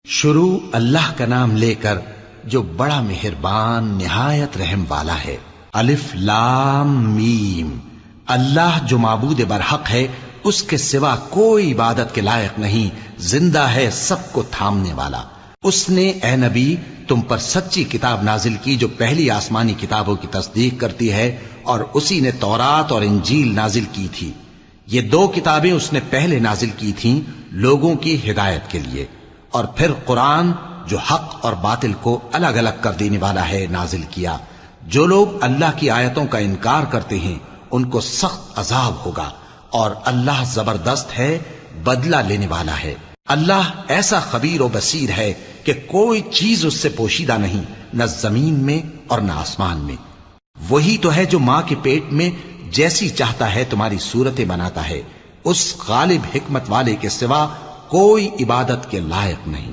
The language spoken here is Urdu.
شروع اللہ کا نام لے کر جو بڑا مہربان نہایت رحم والا ہے۔ الف لام میم، اللہ جو معبود برحق ہے اس کے سوا کوئی عبادت کے لائق نہیں، زندہ ہے سب کو تھامنے والا۔ اس نے اے نبی تم پر سچی کتاب نازل کی جو پہلی آسمانی کتابوں کی تصدیق کرتی ہے، اور اسی نے تورات اور انجیل نازل کی تھی۔ یہ دو کتابیں اس نے پہلے نازل کی تھیں لوگوں کی ہدایت کے لیے، اور پھر قرآن جو حق اور باطل کو الگ الگ کر دینے والا ہے نازل کیا۔ جو لوگ اللہ کی آیتوں کا انکار کرتے ہیں ان کو سخت عذاب ہوگا، اور اللہ زبردست ہے، بدلہ لینے والا ہے۔ اللہ ایسا خبیر و بصیر ہے کہ کوئی چیز اس سے پوشیدہ نہیں، نہ زمین میں اور نہ آسمان میں۔ وہی تو ہے جو ماں کے پیٹ میں جیسی چاہتا ہے تمہاری صورتیں بناتا ہے، اس غالب حکمت والے کے سوا کوئی عبادت کے لائق نہیں۔